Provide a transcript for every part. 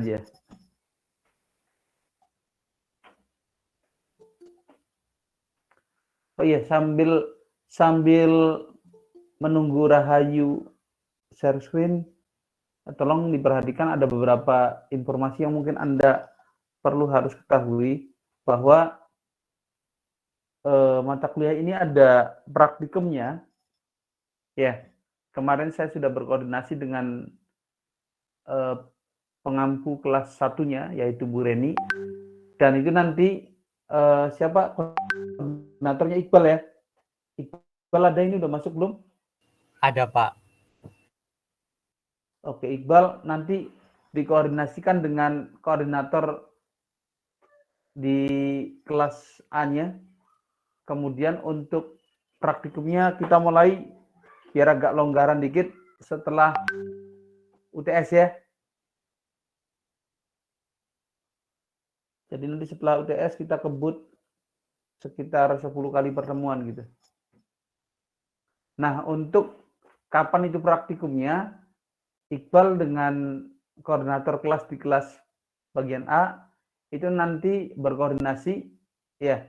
aja. Oh iya, sambil menunggu Rahayu share screen, tolong diperhatikan ada beberapa informasi yang mungkin Anda perlu harus ketahui bahwa mata kuliah ini ada praktikumnya. Ya, kemarin saya sudah berkoordinasi dengan pengampu kelas satunya, yaitu Bu Reni. Dan itu nanti siapa koordinatornya Iqbal ya? Iqbal ada ini udah masuk belum? Ada Pak. Oke, Iqbal nanti dikoordinasikan dengan koordinator di kelas A-nya. Kemudian untuk praktikumnya kita mulai biar agak longgaran dikit setelah UTS ya. Jadi nanti setelah UTS kita kebut sekitar 10 kali pertemuan gitu. Nah, untuk kapan itu praktikumnya, Iqbal dengan koordinator kelas di kelas bagian A itu nanti berkoordinasi ya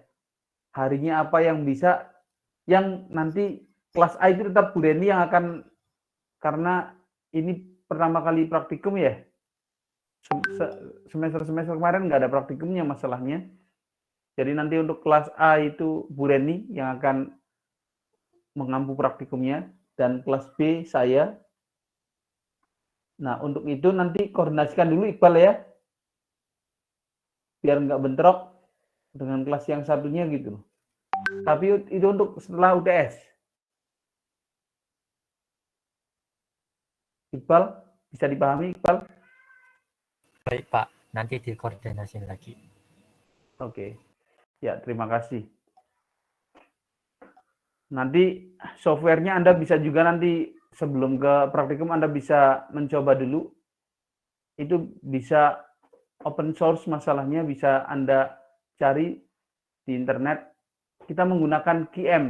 harinya apa yang bisa, yang nanti kelas A itu tetap Bu Reni yang akan, karena ini pertama kali praktikum ya, semester kemarin nggak ada praktikumnya masalahnya. Jadi nanti untuk kelas A itu Bu Reni yang akan mengampu praktikumnya dan kelas B saya. Nah untuk itu nanti koordinasikan dulu Iqbal ya, biar nggak bentrok dengan kelas yang satunya gitu. Tapi itu untuk setelah UTS. Iqbal, bisa dipahami Iqbal? Baik Pak, nanti dikoordinasikan lagi. Oke, ya terima kasih. Nanti softwarenya Anda bisa juga nanti sebelum ke praktikum Anda bisa mencoba dulu. Itu bisa open source masalahnya, bisa Anda cari di internet. Kita menggunakan QM.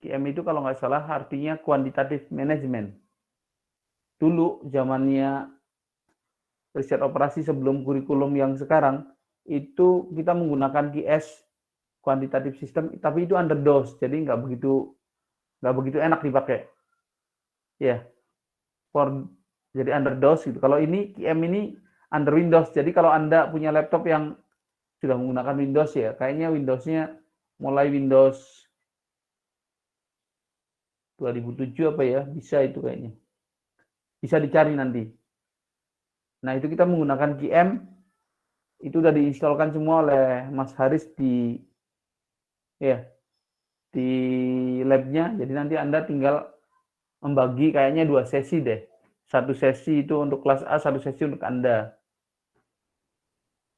QM itu kalau nggak salah artinya quantitative management. Dulu zamannya riset operasi sebelum kurikulum yang sekarang, itu kita menggunakan QS, quantitative system, tapi itu under DOS, jadi nggak begitu enak dipakai. Ya, jadi under DOS gitu. Kalau ini QM ini under Windows. Jadi kalau Anda punya laptop yang sudah menggunakan Windows ya, kayaknya Windowsnya mulai Windows 2007 apa ya, bisa itu kayaknya. Bisa dicari nanti. Nah, itu kita menggunakan QM, itu udah diinstalkan semua oleh Mas Haris di labnya. Jadi nanti Anda tinggal membagi kayaknya 2 sesi deh. 1 sesi itu untuk kelas A, 1 sesi untuk Anda.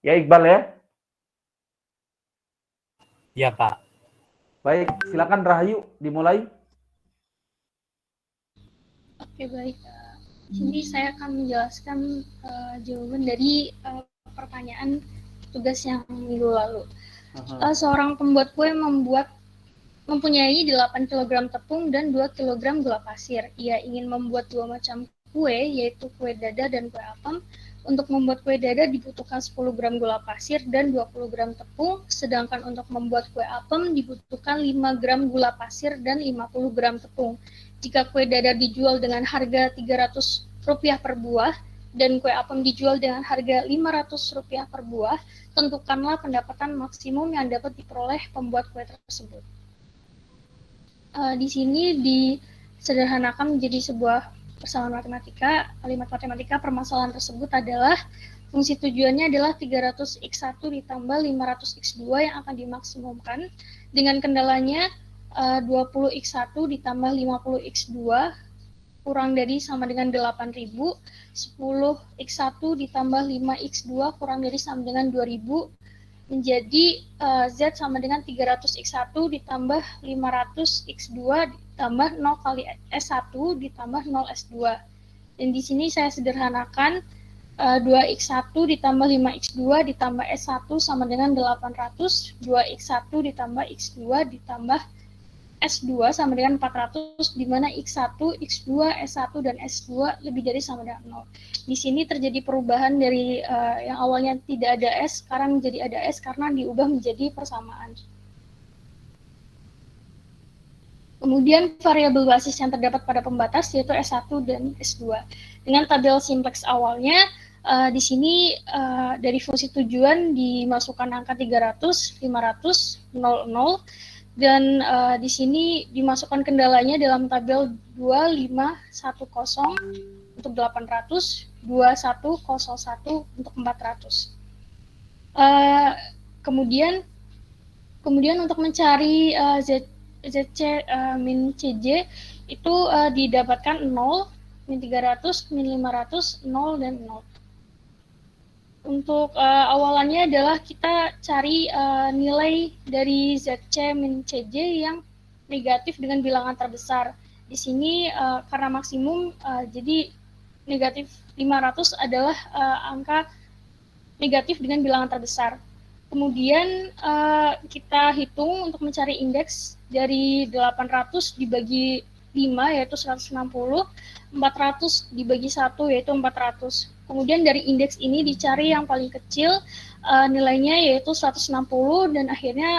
Ya Iqbal ya? Ya Pak. Baik, silakan Rahayu dimulai. Oke baik. Sini saya akan menjelaskan jawaban dari pertanyaan tugas yang minggu lalu. Seorang pembuat kue mempunyai 8 kg tepung dan 2 kg gula pasir. Ia ingin membuat 2 macam kue, yaitu kue dada dan kue apem. Untuk membuat kue dada dibutuhkan 10 gram gula pasir dan 20 gram tepung, sedangkan untuk membuat kue apem dibutuhkan 5 gram gula pasir dan 50 gram tepung. Jika kue dada dijual dengan harga Rp300 per buah dan kue apem dijual dengan harga Rp500 per buah, tentukanlah pendapatan maksimum yang dapat diperoleh pembuat kue tersebut. Di sini disederhanakan menjadi sebuah persamaan matematika. Kalimat matematika permasalahan tersebut adalah fungsi tujuannya adalah 300x1 ditambah 500x2 yang akan dimaksimumkan. Dengan kendalanya 20x1 ditambah 50x2 kurang dari sama dengan 8.000, 10x1 ditambah 5x2 kurang dari sama dengan 2.000, menjadi Z sama dengan 300x1 ditambah 500x2 ditambah 0 kali S1 ditambah 0 S2. Dan di sini saya sederhanakan 2x1 ditambah 5x2 ditambah S1 sama dengan 800, 2x1 ditambah x2 ditambah S2 sama dengan 400, di mana X1, X2, S1, dan S2 lebih dari sama dengan 0. Di sini terjadi perubahan dari yang awalnya tidak ada S, sekarang menjadi ada S karena diubah menjadi persamaan. Kemudian variabel basis yang terdapat pada pembatas yaitu S1 dan S2. Dengan tabel simplex awalnya, di sini dari fungsi tujuan dimasukkan angka 300, 500, 00, dan di sini dimasukkan kendalanya dalam tabel 2510 untuk 800, 2101 untuk 400. Kemudian untuk mencari ZC min CJ itu didapatkan 0, min 300, min 500, 0, dan 0. Untuk awalannya adalah kita cari nilai dari ZC min CJ yang negatif dengan bilangan terbesar. Di sini karena maksimum, jadi negatif 500 adalah angka negatif dengan bilangan terbesar. Kemudian kita hitung untuk mencari indeks dari 800 dibagi 5 yaitu 160, 400 dibagi 1 yaitu 400. Kemudian dari indeks ini dicari yang paling kecil nilainya yaitu 160 dan akhirnya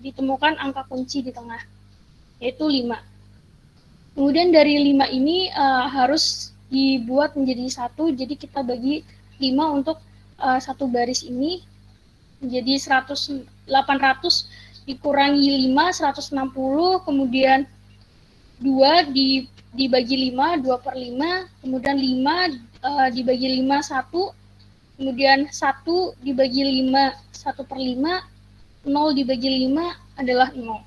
ditemukan angka kunci di tengah yaitu 5. Kemudian dari 5 ini harus dibuat menjadi 1, jadi kita bagi 5 untuk satu baris ini menjadi 800 dikurangi 5, 160, kemudian 2 dibagi 5, 2 per 5, kemudian 5 dibagi 5, 1, kemudian 1 dibagi 5, 1 per 5, 0 dibagi 5 adalah 0.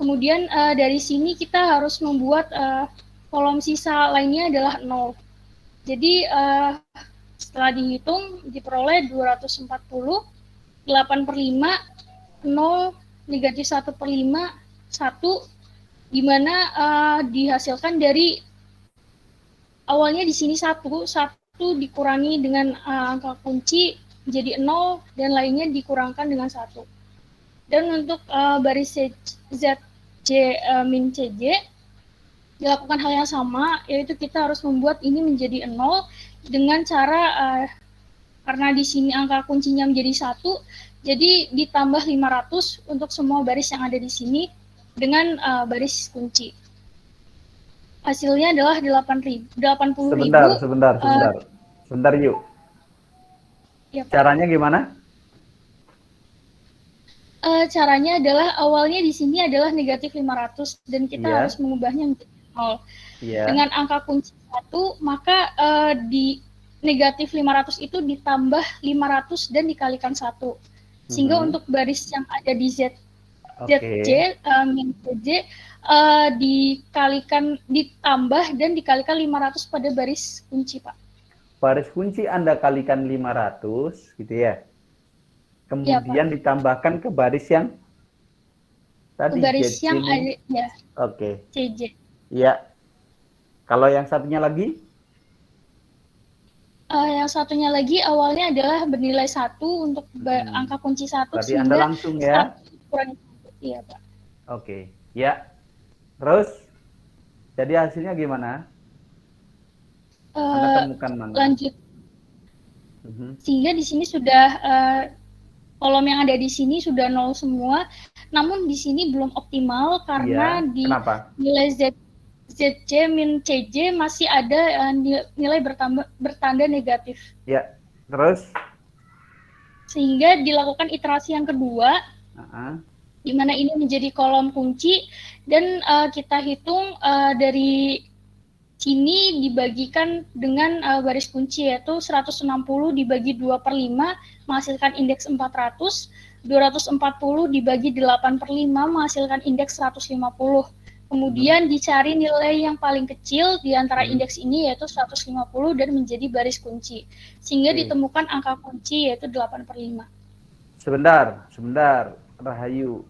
Kemudian dari sini kita harus membuat kolom sisa lainnya adalah 0. Jadi setelah dihitung diperoleh 240, 8 per 5, 0, negatif 1 per 5, 1, di mana dihasilkan dari awalnya di sini 1 dikurangi dengan angka kunci menjadi 0 dan lainnya dikurangkan dengan 1. Dan untuk baris ZC min CJ dilakukan hal yang sama, yaitu kita harus membuat ini menjadi 0 dengan cara karena di sini angka kuncinya menjadi 1, jadi ditambah 500 untuk semua baris yang ada di sini dengan baris kunci. Hasilnya adalah 80.000. Sebentar yuk. Ya, Pak. Caranya gimana? Caranya adalah awalnya di sini adalah negatif 500 dan kita harus mengubahnya menjadi 0. Dengan angka kunci 1, maka di negatif 500 itu ditambah 500 dan dikalikan 1. Sehingga untuk baris yang ada di ZC min CJ ditambah dan dikalikan 500 pada baris kunci, Pak. Baris kunci Anda kalikan 500 gitu ya. Kemudian ya, ditambahkan ke baris yang tadi baris ZC yang ini. ada ya. CJ. Ya. Kalau yang satunya lagi? Yang satunya lagi awalnya adalah bernilai 1 untuk angka kunci 1. Berarti Anda langsung ya? Iya, Pak. Ya. Terus, jadi hasilnya gimana? Anda temukan mana? Lanjut. Sehingga di sini sudah kolom yang ada di sini sudah 0 semua, namun di sini belum optimal karena di nilai ZC min CJ masih ada nilai bertanda negatif. Ya, terus? Sehingga dilakukan iterasi yang kedua, di mana ini menjadi kolom kunci, dan kita hitung dari sini dibagikan dengan baris kunci, yaitu 160 dibagi 2 per 5 menghasilkan indeks 400, 240 dibagi 8 per 5 menghasilkan indeks 150. Kemudian dicari nilai yang paling kecil di antara indeks ini, yaitu 150 dan menjadi baris kunci. Sehingga ditemukan angka kunci, yaitu 8 per 5. Sebentar, Rahayu.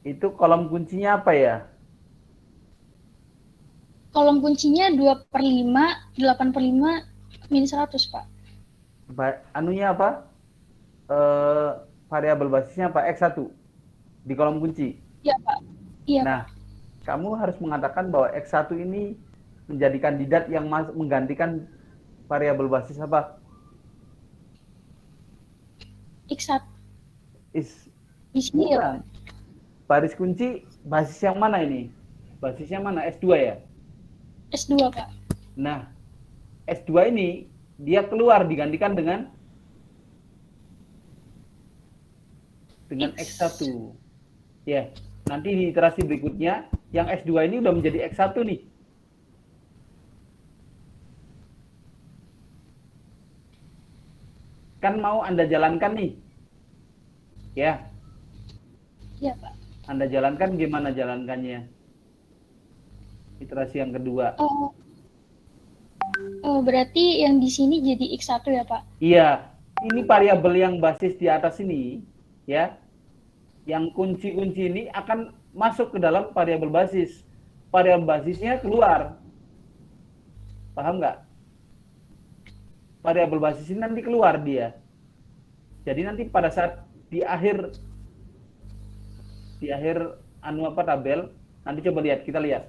Itu kolom kuncinya apa ya? Kolom kuncinya 2 per 5, 8 per 5, min 100, Pak. Anunya apa? Variabel basisnya apa? X1? di kolom kunci. Iya, Pak. Iya, Nah, kamu harus mengatakan bahwa X1 ini menjadi kandidat yang menggantikan variabel basis apa? X1 Is di sini ya, Pak. bukan. Baris kunci basis yang mana ini? Basisnya mana? S2 ya? S2, Pak. Nah, S2 ini dia keluar digantikan dengan X1. Ya, nanti di iterasi berikutnya yang S2 ini udah menjadi X1 nih. Kan mau Anda jalankan nih. Ya, Iya, Pak. Anda jalankan gimana jalankannya? Iterasi yang kedua. Berarti yang di sini jadi X1 ya, Pak? Iya, ini variabel yang basis di atas ini, ya. Yang kunci-kunci ini akan masuk ke dalam variabel basis. Variabel basisnya keluar. Paham nggak? Variabel basis ini nanti keluar dia. Jadi nanti pada saat di akhir tabel, nanti coba lihat, kita lihat.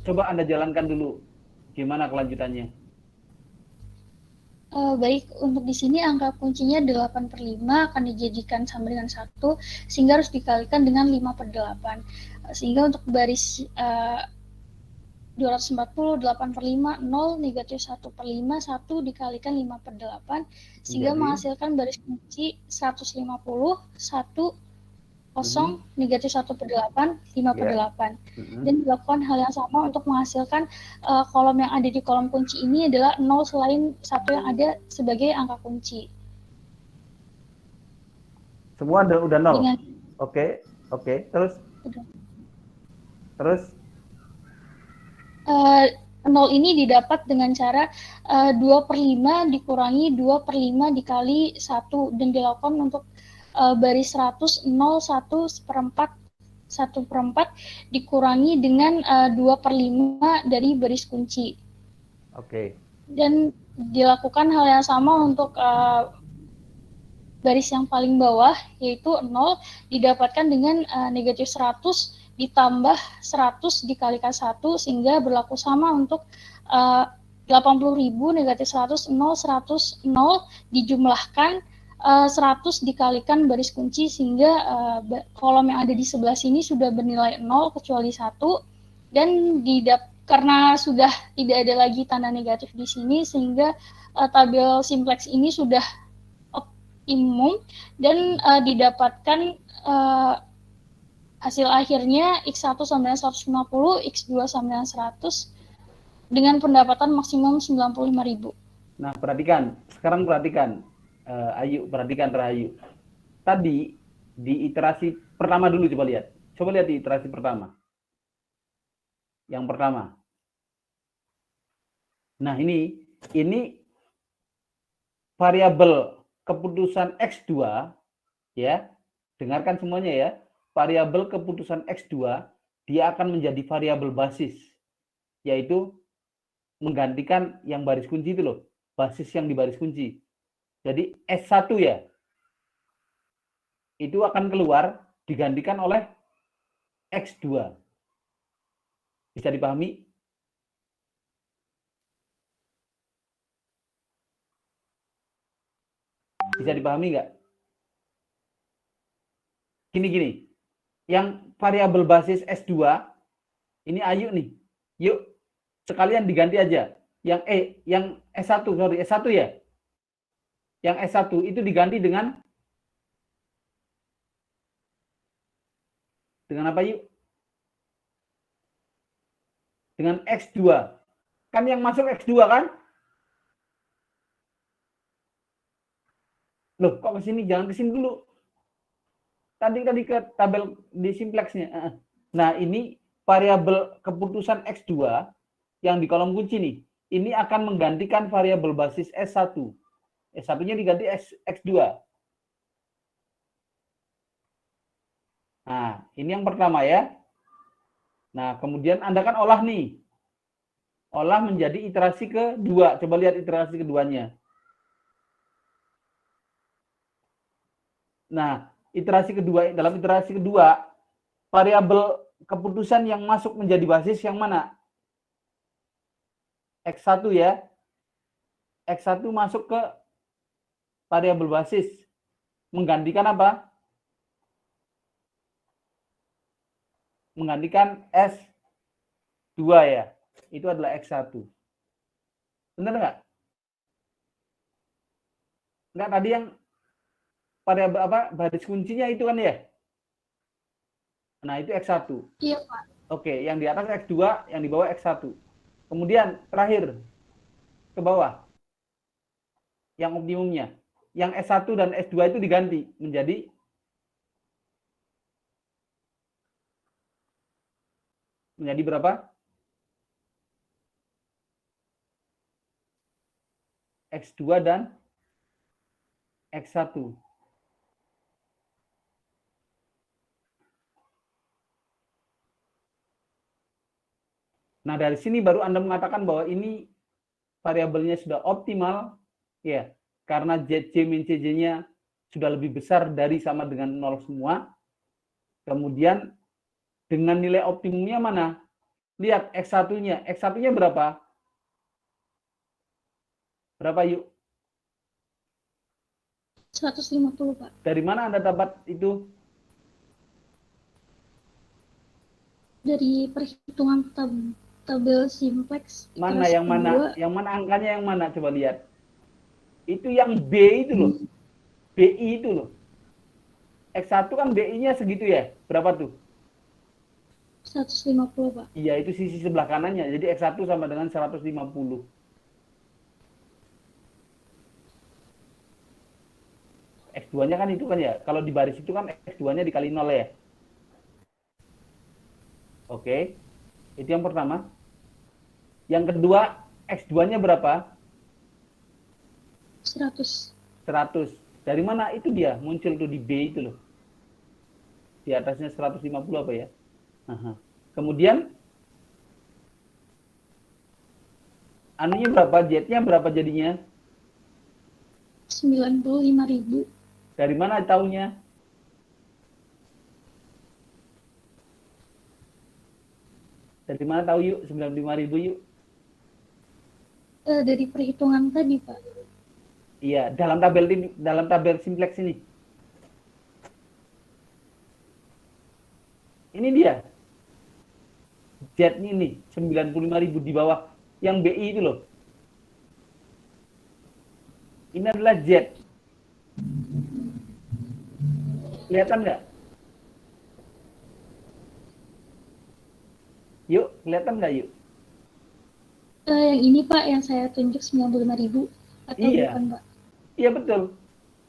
Coba Anda jalankan dulu gimana kelanjutannya. Baik, untuk di sini angka kuncinya 8/5 akan dijadikan sama dengan 1, sehingga harus dikalikan dengan 5/8. Sehingga untuk baris 240, 8/5, 0, negatif 1/5, 1 dikalikan 5/8, sehingga Jadi, menghasilkan baris kunci 150, 1, 0, negatif 1/8, 5/8. Dan dilakukan hal yang sama untuk menghasilkan kolom yang ada di kolom kunci ini adalah 0 selain 1 yang ada sebagai angka kunci. semua udah 0? Dengan, Oke. Terus? udah. Terus? 0 ini didapat dengan cara 2/5 dikurangi 2/5 dikali 1, dan dilakukan untuk baris 100, 0, 1, 1/4, 1/4 dikurangi dengan 2/5 dari baris kunci. Oke. Dan dilakukan hal yang sama untuk baris yang paling bawah, yaitu 0 didapatkan dengan negatif 100 ditambah 100 dikalikan 1, sehingga berlaku sama untuk 80.000 negatif 100, 0, 100, 0 dijumlahkan 100 dikalikan baris kunci, sehingga kolom yang ada di sebelah sini sudah bernilai 0 kecuali 1, dan karena sudah tidak ada lagi tanda negatif di sini, sehingga tabel simplex ini sudah optimum dan didapatkan hasil akhirnya X1 sama dengan 150, X2 sama dengan 100 dengan pendapatan maksimum 95.000. Nah, perhatikan. Sekarang perhatikan. Ayu, perhatikan Rahayu. Tadi di iterasi pertama dulu coba lihat. Coba lihat di iterasi pertama. Yang pertama. Nah, ini variabel keputusan X2 ya. Dengarkan semuanya ya. Variabel keputusan X2 dia akan menjadi variabel basis, yaitu menggantikan yang baris kunci itu loh, basis yang di baris kunci. Jadi S1 ya, itu akan keluar digantikan oleh X2. Bisa dipahami? Bisa dipahami nggak? Gini. Yang variabel basis S2, ini Ayu nih. Yuk, sekalian diganti aja. Yang S1 ya. Yang S1 itu diganti dengan apa yuk? Dengan X2. Kan yang masuk X2 kan? Loh, kok ke sini? Jangan ke sini dulu. Tadi ke tabel di simplexnya. Nah, ini variabel keputusan X2 yang di kolom kunci nih. Ini akan menggantikan variabel basis S1. S1-nya diganti X2. Nah, ini yang pertama ya. Nah, kemudian Anda kan olah nih. Olah menjadi iterasi kedua. Coba lihat iterasi keduanya. Nah, dalam iterasi kedua, variabel keputusan yang masuk menjadi basis yang mana? X1 ya. X1 masuk ke variabel basis. Menggantikan apa? Menggantikan S2 ya. Itu adalah X1. Benar nggak? Enggak, tadi yang variabel apa? Baris kuncinya itu kan ya? Nah, itu X1. Iya, Pak. Oke, yang di atas X2, yang di bawah X1. Kemudian terakhir ke bawah. Yang optimumnya. Yang S1 dan S2 itu diganti menjadi berapa? X2 dan X1. Nah, dari sini baru Anda mengatakan bahwa ini variabelnya sudah optimal, ya, karena ZJ min CJ-nya sudah lebih besar dari sama dengan 0 semua. Kemudian dengan nilai optimumnya mana? Lihat X1-nya. X1-nya berapa? Berapa yuk? 150, Pak. Dari mana Anda dapat itu? Dari perhitungan tabel simplex. Mana yang mana? Yang mana angkanya yang mana? Coba lihat. Itu yang B itu loh. BI itu loh. X1 kan BI-nya segitu ya? Berapa tuh? 150, Pak. Iya, itu sisi sebelah kanannya. Jadi X1 sama dengan 150. X2-nya kan itu kan ya. Kalau di baris itu kan X2-nya dikali 0 ya. Oke. Itu yang pertama. Yang kedua, X2-nya berapa? 100. 100. Dari mana itu dia? Muncul tuh di B itu loh. Di atasnya 150 apa ya? Aha. Kemudian anunya berapa? Z-nya berapa jadinya? 95.000. Dari mana tahunya? Dari mana tahu yuk? 95.000 yuk. Dari perhitungan tadi, Pak. Iya, dalam tabel simplex ini. Ini dia. Z ini 95.000 di bawah yang BI itu loh. Ini adalah Z. Kelihatan nggak? Yuk, kelihatan nggak yuk? Yang ini, Pak, yang saya tunjuk 95.000 atau Iya. bukan, Pak? Iya betul.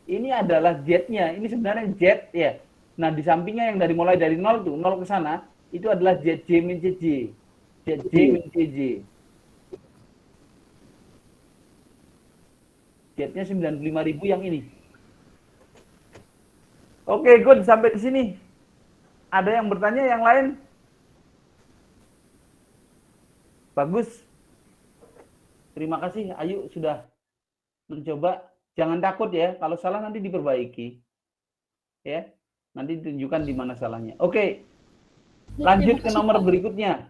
Ini adalah Z-nya. Ini sebenarnya Z ya. Nah, di sampingnya yang mulai dari 0 tuh, 0 ke sana, itu adalah ZJ min CJ. ZJ min CJ. Z-nya 95.000 yang ini. Oke, good. Sampai di sini. Ada yang bertanya yang lain? Bagus. Terima kasih Ayu sudah mencoba. Jangan takut ya, kalau salah nanti diperbaiki. Ya, nanti ditunjukkan di mana salahnya. Oke. Lanjut ke nomor berikutnya.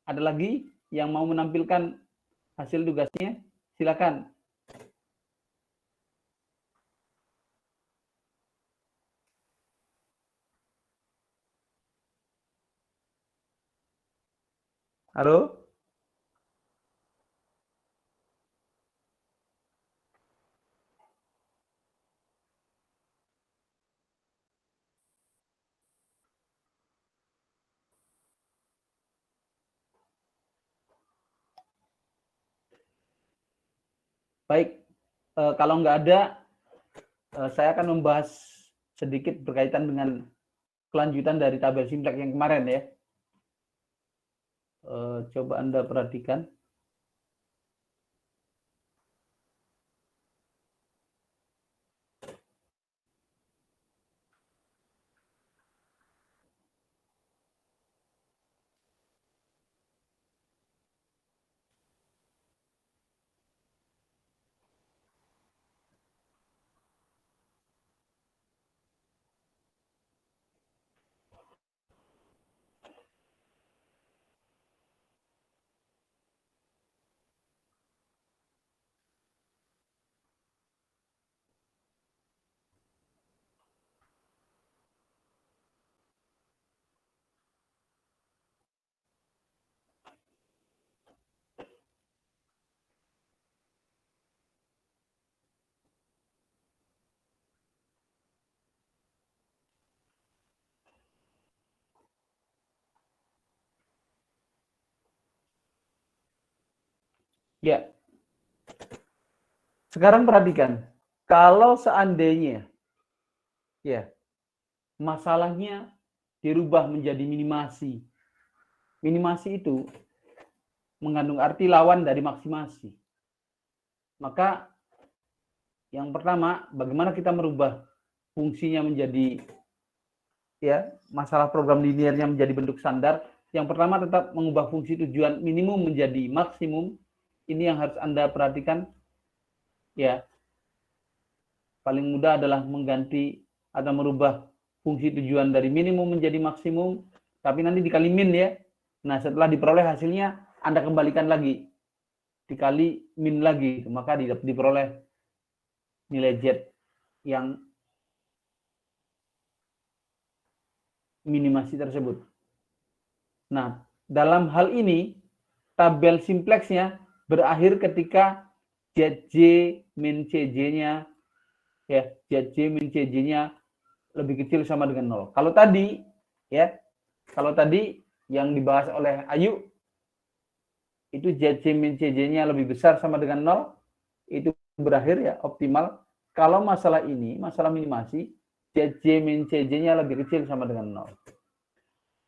Ada lagi yang mau menampilkan hasil tugasnya? Silakan. Halo? Baik, kalau nggak ada, saya akan membahas sedikit berkaitan dengan kelanjutan dari tabel simplex yang kemarin ya. Coba Anda perhatikan. Ya. Sekarang perhatikan, kalau seandainya ya masalahnya dirubah menjadi minimasi. Minimasi itu mengandung arti lawan dari maksimasi. Maka yang pertama, bagaimana kita merubah fungsinya menjadi ya masalah program linearnya menjadi bentuk standar. Yang pertama tetap mengubah fungsi tujuan minimum menjadi maksimum. Ini yang harus Anda perhatikan. Ya, paling mudah adalah mengganti atau merubah fungsi tujuan dari minimum menjadi maksimum, tapi nanti dikali min ya. Nah, setelah diperoleh hasilnya, Anda kembalikan lagi, dikali min lagi, maka diperoleh nilai Z yang minimasi tersebut. Nah, dalam hal ini, tabel simpleksnya berakhir ketika ZJ min CJ-nya, ya, ZJ min CJ-nya lebih kecil sama dengan 0. Kalau tadi, ya, kalau tadi yang dibahas oleh Ayu, itu ZJ min CJ-nya lebih besar sama dengan 0, itu berakhir ya optimal. Kalau masalah ini, masalah minimasi, ZJ min CJ-nya lebih kecil sama dengan 0.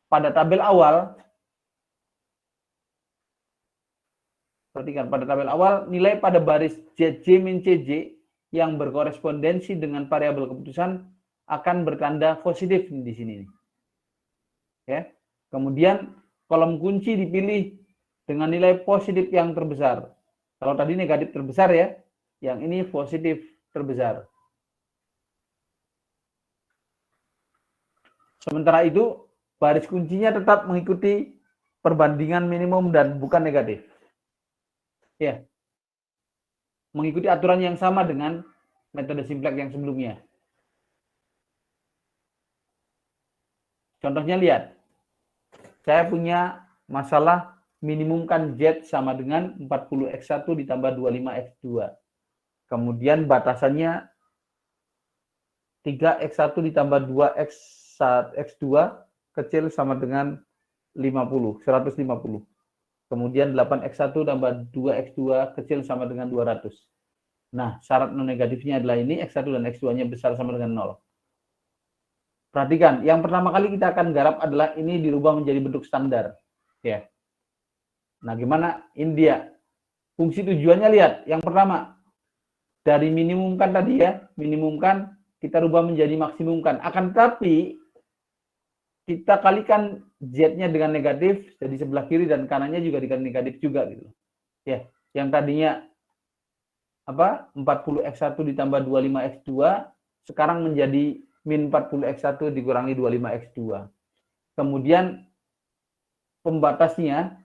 Pada tabel awal, perhatikan, pada tabel awal, nilai pada baris ZJ min CJ yang berkorespondensi dengan variabel keputusan akan bertanda positif di sini. Ya. Kemudian kolom kunci dipilih dengan nilai positif yang terbesar. Kalau tadi negatif terbesar ya, yang ini positif terbesar. Sementara itu, baris kuncinya tetap mengikuti perbandingan minimum dan bukan negatif. Ya. Mengikuti aturan yang sama dengan metode simplex yang sebelumnya. Contohnya lihat. Saya punya masalah minimumkan Z sama dengan 40X1 ditambah 25X2. Kemudian batasannya 3X1 ditambah 2X2 kecil sama dengan 150. Kemudian 8X1 tambah 2X2 kecil sama dengan 200. Nah, syarat non negatifnya adalah ini, X1 dan X2-nya besar sama dengan 0. Perhatikan, yang pertama kali kita akan garap adalah ini dirubah menjadi bentuk standar. Ya. Nah, gimana? Ini dia. Fungsi tujuannya lihat. Yang pertama, dari minimumkan tadi ya, minimumkan kita rubah menjadi maksimumkan. Akan tetapi, kita kalikan Z-nya dengan negatif, jadi sebelah kiri dan kanannya juga dikali negatif juga gitu. Ya, yang tadinya 40X1 ditambah 25X2 sekarang menjadi min 40X1 dikurangi 25X2. Kemudian pembatasnya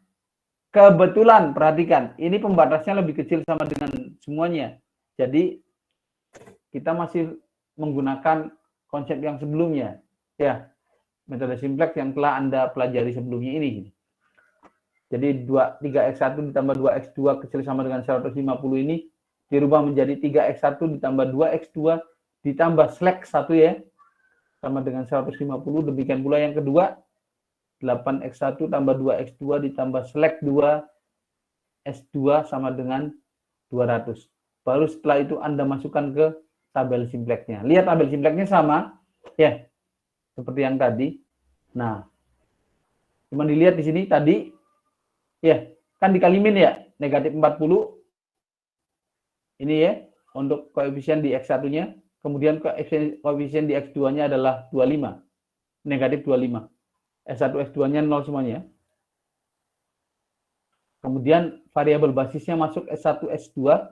kebetulan, perhatikan, ini pembatasnya lebih kecil sama dengan semuanya. Jadi kita masih menggunakan konsep yang sebelumnya. Ya, metode simplex yang telah Anda pelajari sebelumnya ini. Jadi 3X1 ditambah 2X2 kecil sama dengan 150 ini dirubah menjadi 3X1 ditambah 2X2 ditambah slack 1 ya, sama dengan 150. Demikian pula yang kedua, 8X1 tambah 2X2 ditambah slack 2 S2 sama dengan 200. Baru setelah itu Anda masukkan ke tabel simplexnya. Lihat tabel simplexnya sama ya, seperti yang tadi. Nah, cuma dilihat di sini tadi ya, kan dikali min ya, negatif 40 ini ya, untuk koefisien di X1-nya. Kemudian koefisien di X2-nya adalah 25, negatif 25. S1, S2-nya 0 semuanya. Kemudian variabel basisnya masuk S1, S2.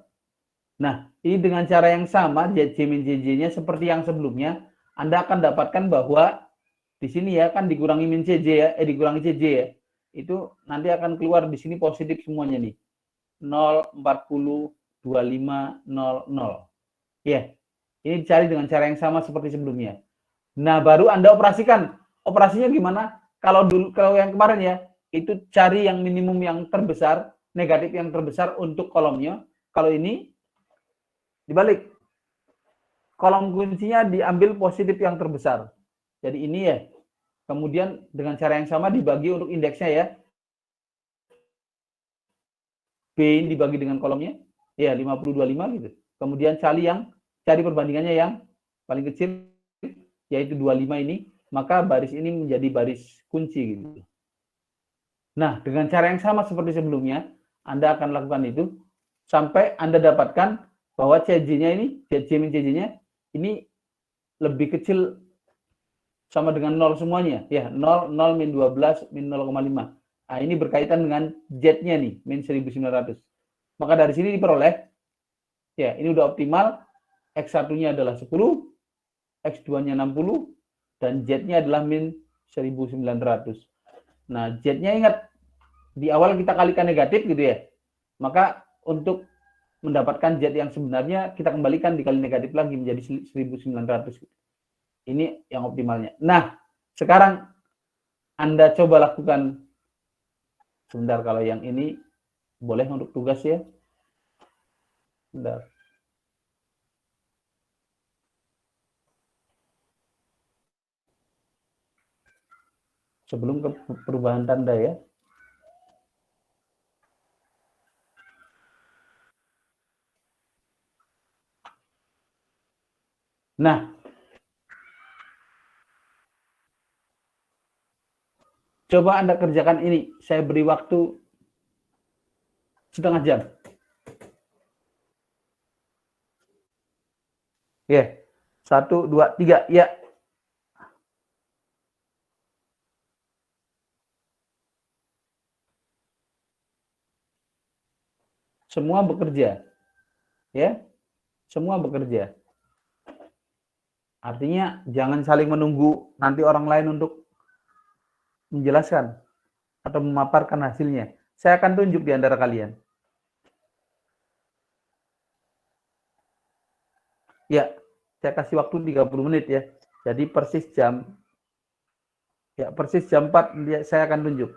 Nah, ini dengan cara yang sama, ZJ min JJ-nya seperti yang sebelumnya, Anda akan dapatkan bahwa di sini ya, kan dikurangi min CJ ya, dikurangi CJ ya. Itu nanti akan keluar di sini positif semuanya nih. 0, 40, 25, 0, 0. Ya, ini dicari dengan cara yang sama seperti sebelumnya. Nah, baru Anda operasikan. Operasinya gimana? Kalau yang kemarin ya, itu cari yang minimum yang terbesar, negatif yang terbesar untuk kolomnya. Kalau ini dibalik. Kolom kuncinya diambil positif yang terbesar. Jadi ini ya. Kemudian dengan cara yang sama dibagi untuk indeksnya ya. B ini dibagi dengan kolomnya, ya 50, 25 gitu. Kemudian cari perbandingannya yang paling kecil, yaitu 25 ini, maka baris ini menjadi baris kunci gitu. Nah, dengan cara yang sama seperti sebelumnya, Anda akan lakukan itu sampai Anda dapatkan bahwa CJ-nya ini, CJ-nya ini lebih kecil sama dengan 0 semuanya. Ya, 0, 0, min 12, min 0,5. Nah, ini berkaitan dengan Z-nya nih, min 1900. Maka dari sini diperoleh, ya ini udah optimal, X1-nya adalah 10, X2-nya 60, dan Z-nya adalah min 1900. Nah, Z-nya ingat, di awal kita kalikan negatif gitu ya. Maka untuk mendapatkan Z yang sebenarnya, kita kembalikan dikali negatif lagi menjadi 1900. Ini yang optimalnya. Nah, sekarang Anda coba lakukan. Sebentar, kalau yang ini boleh untuk tugas ya. Sebentar. Sebelum ke perubahan tanda ya. Nah, coba Anda kerjakan ini. Saya beri waktu setengah jam. Ya, 1, 2, 3, ya. Semua bekerja. Ya, semua bekerja. Artinya jangan saling menunggu nanti orang lain untuk menjelaskan atau memaparkan hasilnya. Saya akan tunjuk di antara kalian. Ya, saya kasih waktu 30 menit ya. Jadi persis jam 4 saya akan tunjuk.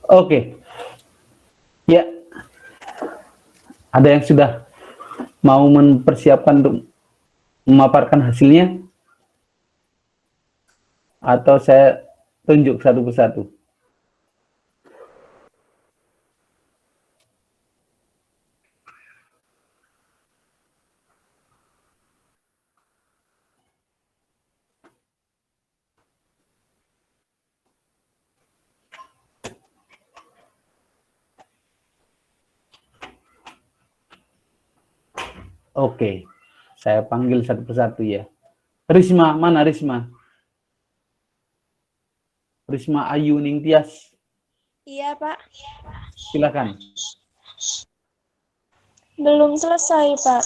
Oke. Ya, ada yang sudah mau mempersiapkan untuk memaparkan hasilnya? Atau saya tunjuk satu persatu? Oke, saya panggil satu persatu ya. Risma, mana Risma? Risma Ayu Ningtyas, Iya, Pak. silakan. Belum selesai, Pak.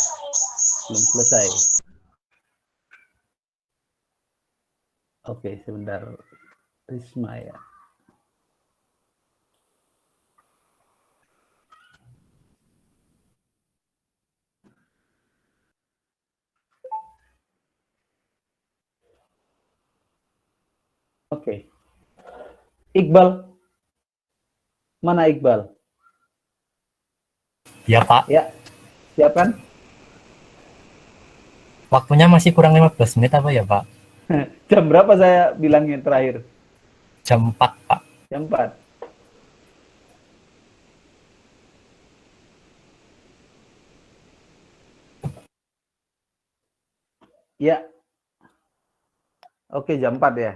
Belum selesai. Oke, sebentar. Risma ya. Oke. Iqbal, mana Iqbal? Ya, Pak. Ya, siapkan. Waktunya masih kurang 15 menit apa ya, Pak? Jam berapa saya bilangnya terakhir? Jam 4, Pak. Jam 4. Ya, oke jam 4 ya.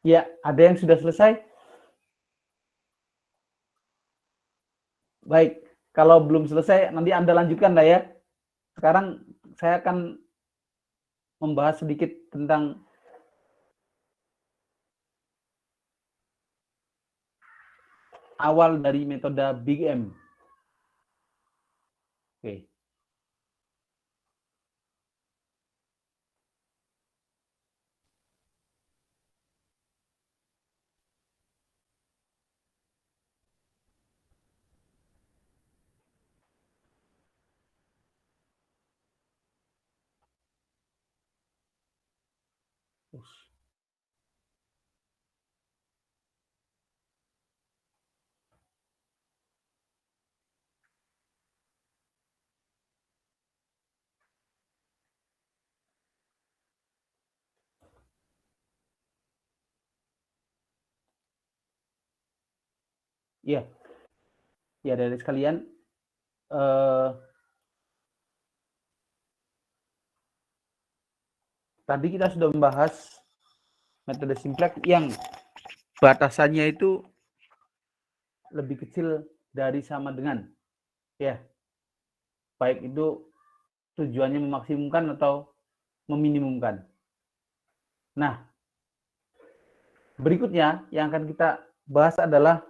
Ya, ada yang sudah selesai? Baik, kalau belum selesai nanti Anda lanjutkan lah ya. Sekarang saya akan membahas sedikit tentang awal dari metode Big M. Oke. Iya, ya dari sekalian, tadi kita sudah membahas metode simplex yang batasannya itu lebih kecil dari sama dengan, ya, baik itu tujuannya memaksimumkan atau meminimumkan. Nah, berikutnya yang akan kita bahas adalah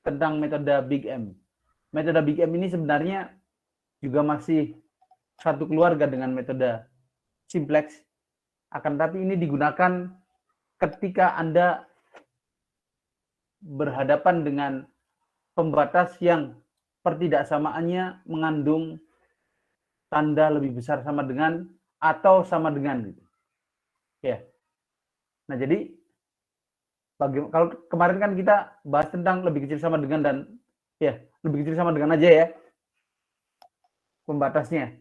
tentang metode Big M. Metode Big M ini sebenarnya juga masih satu keluarga dengan metode simplex, akan tapi ini digunakan ketika Anda berhadapan dengan pembatas yang pertidaksamaannya mengandung tanda lebih besar sama dengan atau sama dengan gitu. Ya. Nah, jadi kalau kemarin kan kita bahas tentang lebih kecil sama dengan dan ya, lebih kecil sama dengan aja ya pembatasnya.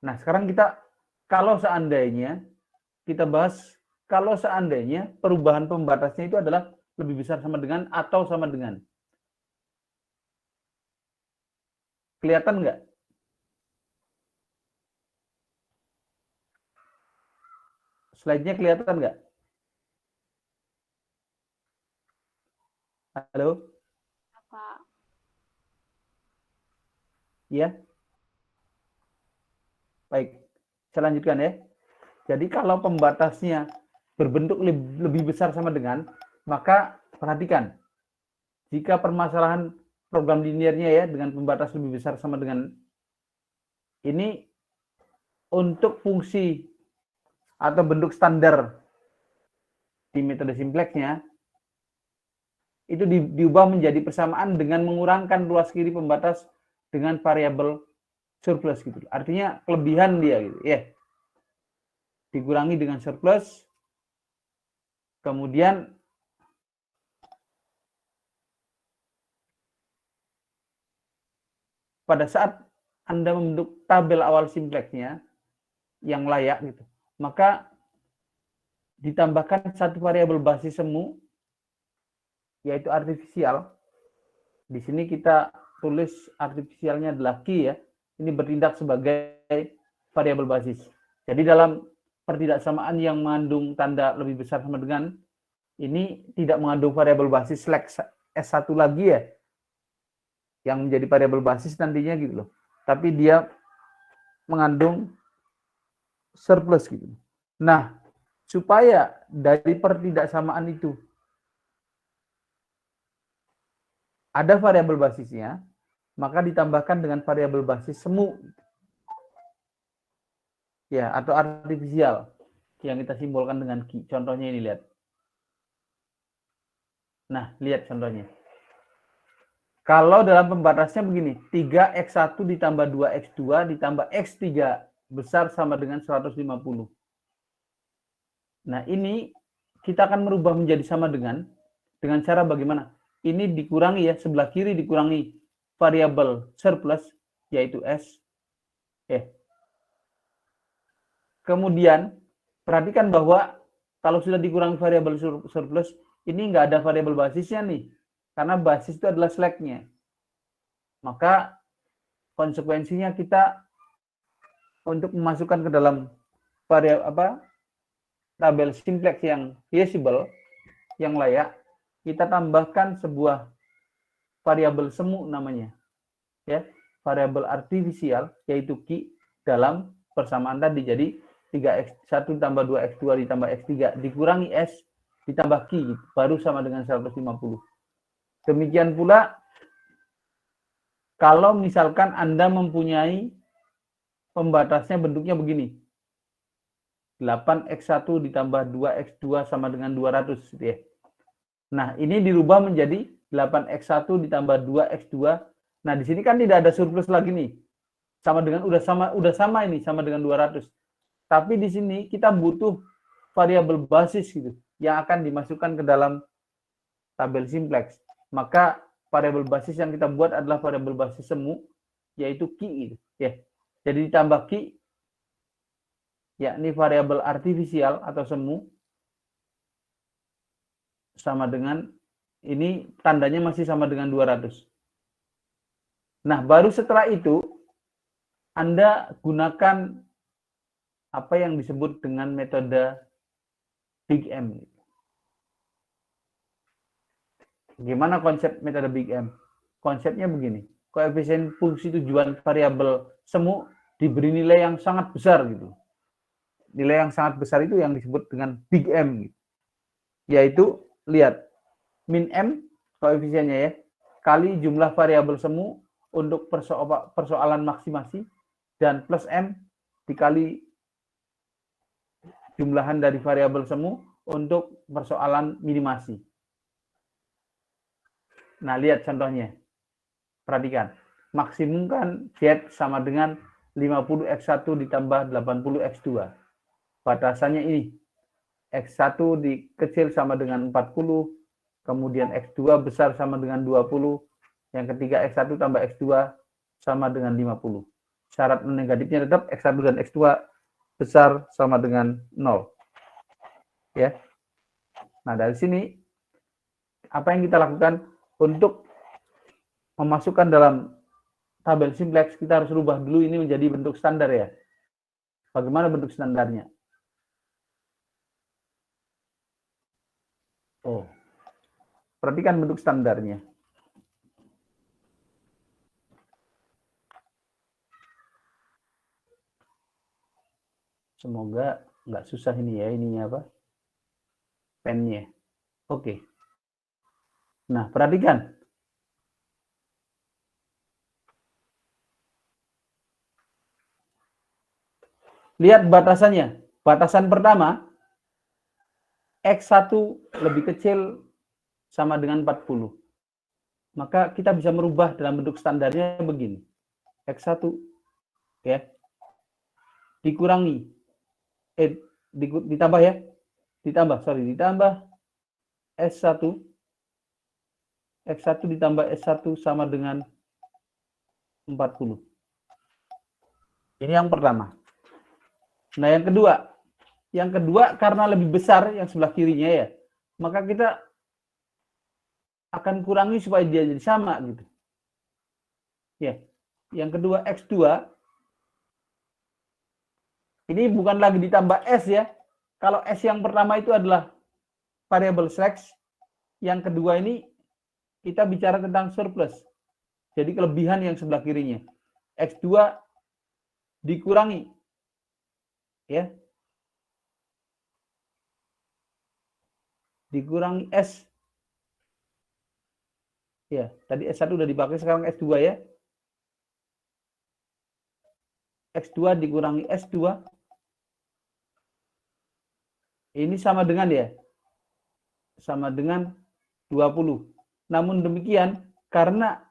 Nah, sekarang kita kalau seandainya kita bahas kalau seandainya perubahan pembatasnya itu adalah lebih besar sama dengan atau sama dengan. Kelihatan nggak? Slide-nya kelihatan nggak? Halo? Pak. Iya? Baik, saya lanjutkan ya. Jadi kalau pembatasnya berbentuk lebih besar sama dengan, maka perhatikan, jika permasalahan program linearnya ya dengan pembatas lebih besar sama dengan ini untuk fungsi atau bentuk standar di metode simplexnya itu diubah menjadi persamaan dengan mengurangkan luas kiri pembatas dengan variabel surplus gitu. Artinya kelebihan dia gitu ya. Dikurangi dengan surplus, kemudian pada saat Anda membentuk tabel awal simplexnya yang layak gitu, maka ditambahkan satu variabel basis semu yaitu artifisial. Di sini kita tulis artifisialnya adalah key ya. Ini bertindak sebagai variabel basis. Jadi dalam pertidaksamaan yang mengandung tanda lebih besar sama dengan ini tidak mengandung variabel basis slash S1 lagi ya. Yang menjadi variabel basis nantinya gitu loh. Tapi dia mengandung surplus gitu. Nah, supaya dari pertidaksamaan itu ada variabel basisnya, maka ditambahkan dengan variabel basis semu. Ya, atau artifisial yang kita simbolkan dengan key. Contohnya ini lihat. Nah, lihat contohnya. Kalau dalam pembatasnya begini, 3x1 ditambah 2x2 ditambah x3 besar sama dengan 150. Nah, ini kita akan merubah menjadi sama dengan cara bagaimana? Ini dikurangi ya, sebelah kiri dikurangi variabel surplus, yaitu S. Kemudian, perhatikan bahwa kalau sudah dikurangi variabel surplus, ini nggak ada variabel basisnya nih. Karena basis itu adalah slack-nya. Maka konsekuensinya kita untuk memasukkan ke dalam variabel tabel simplex yang visible yang layak, kita tambahkan sebuah variabel semu namanya. Ya, variabel artifisial yaitu Q dalam persamaan tadi. Jadi 3x1 tambah 2x2 ditambah x3 dikurangi S ditambah Q baru sama dengan 150. Demikian pula kalau misalkan Anda mempunyai pembatasnya bentuknya begini. 8x1 ditambah 2x2 sama dengan 200 gitu ya. Nah, ini dirubah menjadi 8x1 ditambah 2x2. Nah, di sini kan tidak ada surplus lagi nih. Sama dengan udah sama ini sama dengan 200. Tapi di sini kita butuh variabel basis gitu yang akan dimasukkan ke dalam tabel simplex. Maka variabel basis yang kita buat adalah variabel basis semu yaitu Q gitu ya. Jadi ditambah Q yakni variabel artifisial atau semu sama dengan ini tandanya masih sama dengan 200. Nah, baru setelah itu Anda gunakan apa yang disebut dengan metode Big M. Gimana konsep metode Big M? Konsepnya begini, koefisien fungsi tujuan variabel semu diberi nilai yang sangat besar gitu. Nilai yang sangat besar itu yang disebut dengan Big M gitu. Yaitu lihat min M koefisiennya ya kali jumlah variabel semu untuk persoalan maksimasi dan plus M dikali jumlahan dari variabel semu untuk persoalan minimasi. Nah, lihat contohnya. Perhatikan. Maksimum kan Z sama dengan 50x1 ditambah 80x2. Batasannya ini. X1 kecil sama dengan 40, kemudian X2 besar sama dengan 20, yang ketiga X1 tambah X2 sama dengan 50. Syarat negatifnya tetap X1 dan X2 besar sama dengan 0. Ya. Nah, dari sini apa yang kita lakukan untuk memasukkan dalam tabel simplex, kita harus rubah dulu ini menjadi bentuk standar ya. Bagaimana bentuk standarnya? Oh, perhatikan bentuk standarnya. Semoga nggak susah ini ya, ininya apa? Pennya. Oke. Nah, perhatikan. Lihat batasannya. Batasan pertama, X1 lebih kecil sama dengan 40. Maka kita bisa merubah dalam bentuk standarnya begini. X1 ya dikurangi ditambah ya. Ditambah S1 X1 ditambah S1 sama dengan 40. Ini yang pertama. Nah, yang kedua karena lebih besar yang sebelah kirinya ya, maka kita akan kurangi supaya dia jadi sama gitu. Ya. Yang kedua X2 ini bukan lagi ditambah S ya. Kalau S yang pertama itu adalah variabel slash, yang kedua ini kita bicara tentang surplus. Jadi kelebihan yang sebelah kirinya. X2 dikurangi ya. Dikurangi S. Ya, tadi S1 udah dipakai, sekarang S2 ya. X2 dikurangi S2. Ini sama dengan ya. Sama dengan 20. Namun demikian, karena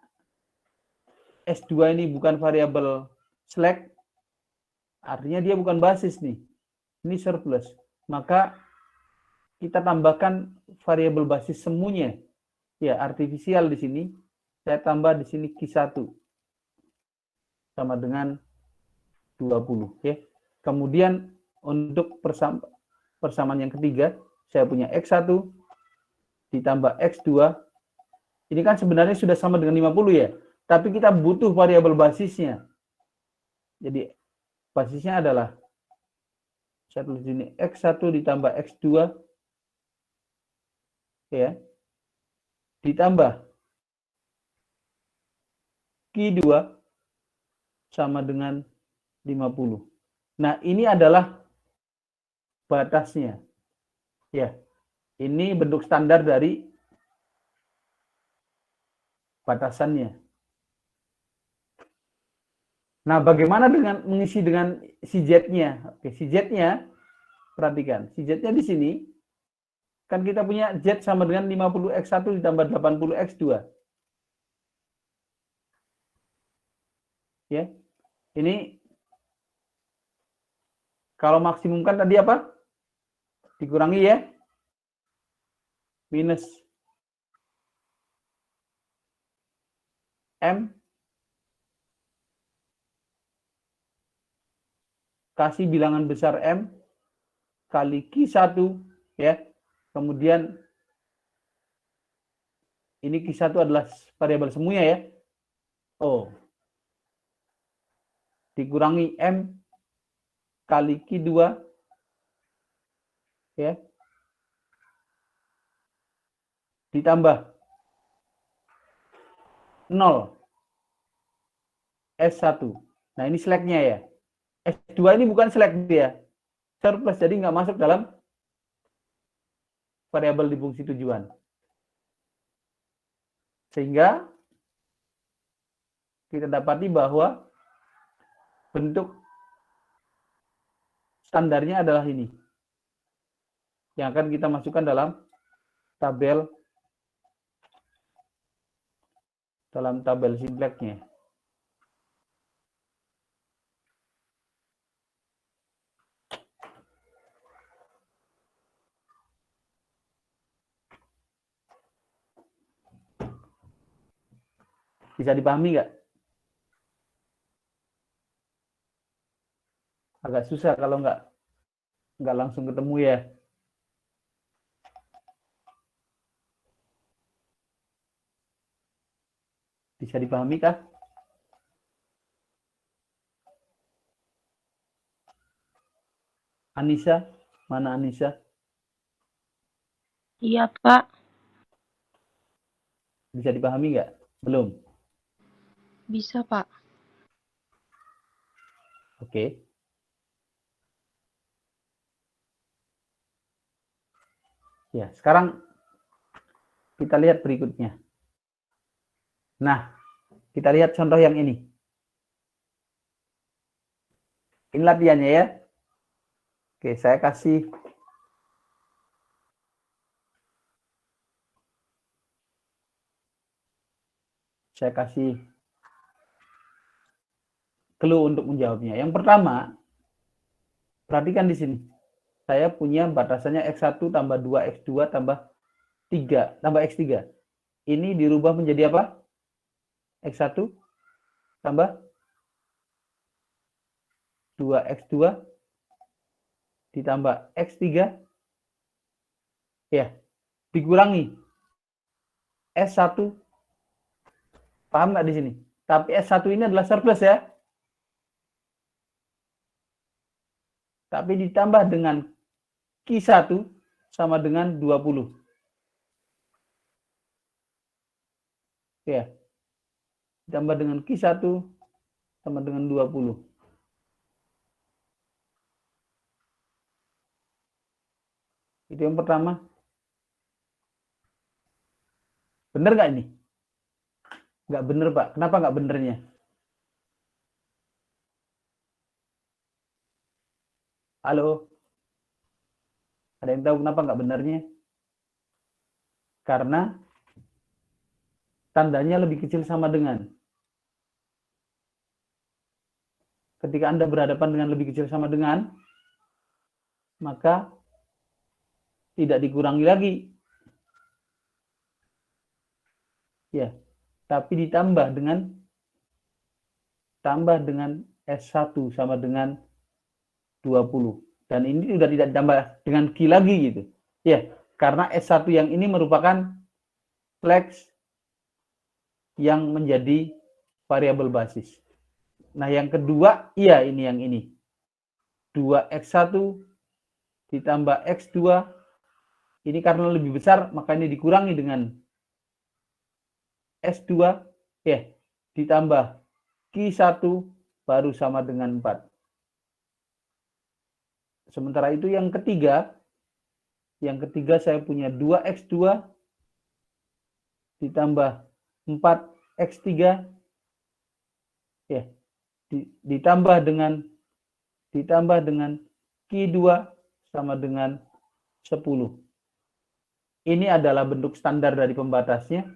S2 ini bukan variabel slack, artinya dia bukan basis nih. Ini surplus. Maka kita tambahkan variabel basis semuanya. Ya, artifisial di sini. Saya tambah di sini Q1. Sama dengan 20. Ya. Kemudian untuk persamaan yang ketiga, saya punya X1 ditambah X2. Ini kan sebenarnya sudah sama dengan 50 ya. Tapi kita butuh variabel basisnya. Jadi basisnya adalah saya tulis ini X1 ditambah X2 ya, ditambah Q2 sama dengan 50. Nah, ini adalah batasnya. Ya, ini bentuk standar dari batasannya. Nah, bagaimana dengan mengisi dengan si Z-nya? Oke, si Z-nya, perhatikan. Si Z-nya di sini, kan kita punya Z sama dengan 50X1 ditambah 80X2. Ya, ini kalau maksimum kan tadi apa? Dikurangi ya, minus M kasih bilangan besar M kali Q1 ya. Kemudian ini Q1 adalah variabel semuanya ya. Oh. Dikurangi M kali Q2 ya. Ditambah 0 S1. Nah, ini seleknya ya. S2 ini bukan selek dia. Surplus, jadi nggak masuk dalam variabel di fungsi tujuan. Sehingga kita dapati bahwa bentuk standarnya adalah ini. Yang akan kita masukkan dalam tabel simpleknya. Bisa dipahami nggak? Agak susah kalau nggak langsung ketemu ya. Bisa dipahami kah? Anissa, mana Anissa? Iya, Pak. Bisa dipahami nggak? Belum? Bisa, Pak. Oke. Ya, sekarang kita lihat berikutnya. Nah, kita lihat contoh yang ini. Ini latihannya ya. Oke, saya kasih clue untuk menjawabnya. Yang pertama, perhatikan di sini. Saya punya batasannya X1 tambah 2X2 tambah 3 tambah X3. Ini dirubah menjadi apa? X1 tambah 2X2 ditambah X3. Ya, dikurangi S1. Paham nggak di sini? Tapi S1 ini adalah surplus ya. Tapi ditambah dengan Q1 sama dengan 20. Ya. Ditambah dengan Q1 sama dengan 20. Itu yang pertama. Benar nggak ini? Nggak benar, Pak. Kenapa nggak benernya? Halo? Ada yang tahu kenapa nggak benarnya? Karena tandanya lebih kecil sama dengan. Ketika Anda berhadapan dengan lebih kecil sama dengan, maka tidak dikurangi lagi. Ya, tapi ditambah dengan S1 sama dengan 20. Dan ini sudah tidak ditambah dengan Q lagi gitu. Ya, karena S1 yang ini merupakan flex yang menjadi variabel basis. Nah, yang kedua, iya ini yang ini. 2X1 ditambah X2 Ini karena lebih besar, maka ini dikurangi dengan S2 ya, ditambah Q1 baru sama dengan 4. Sementara itu yang ketiga saya punya 2X2 ditambah 4X3 ya, ditambah dengan Q2 sama dengan 10. Ini adalah bentuk standar dari pembatasnya.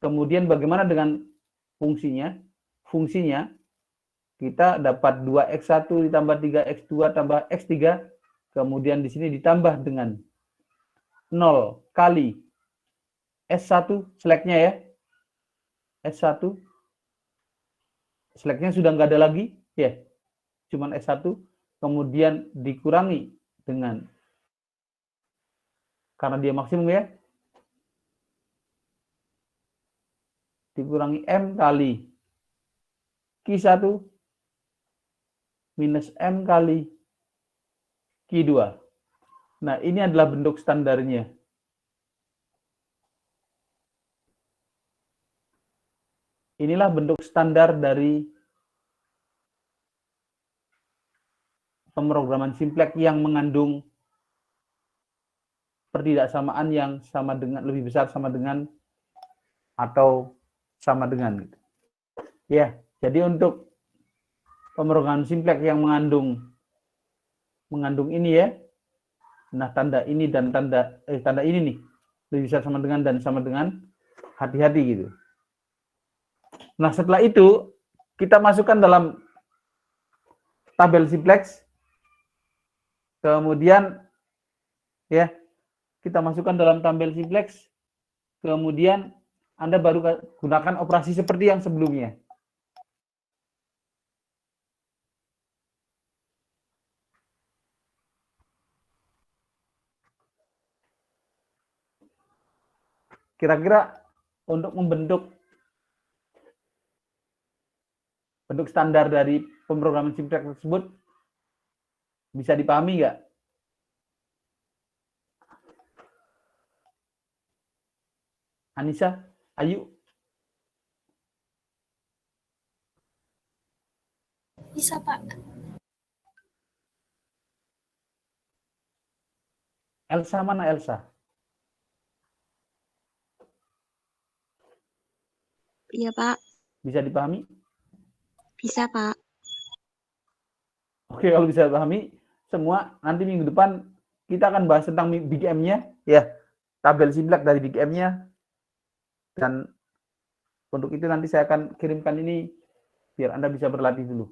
Kemudian bagaimana dengan fungsinya? Fungsinya kita dapat 2X1 ditambah 3X2 tambah X3. Kemudian di sini ditambah dengan 0 kali S1 seleknya ya. S1 seleknya sudah nggak ada lagi ya. Cuman S1. Kemudian dikurangi dengan, karena dia maksimum ya, dikurangi M kali Q1 minus M kali Q2. Nah, ini adalah bentuk standarnya. Inilah bentuk standar dari pemrograman simplex yang mengandung pertidaksamaan yang sama dengan, lebih besar sama dengan atau sama dengan. Ya, jadi untuk pemrograman simplex yang mengandung ini ya. Nah, tanda ini dan tanda ini nih lebih besar sama dengan dan sama dengan, hati-hati gitu. Nah, setelah itu kita masukkan dalam tabel simplex. Kemudian ya, kita masukkan dalam tabel simplex. Kemudian Anda baru gunakan operasi seperti yang sebelumnya. Kira-kira untuk membentuk bentuk standar dari pemrograman simplex tersebut bisa dipahami nggak? Anissa, Ayu? Bisa, Pak. Elsa, mana Elsa? Iya, Pak. Bisa dipahami? Bisa, Pak. Oke, kalau bisa dipahami, semua nanti minggu depan kita akan bahas tentang Big M-nya, ya, tabel simplex dari Big M-nya, dan untuk itu nanti saya akan kirimkan ini biar Anda bisa berlatih dulu.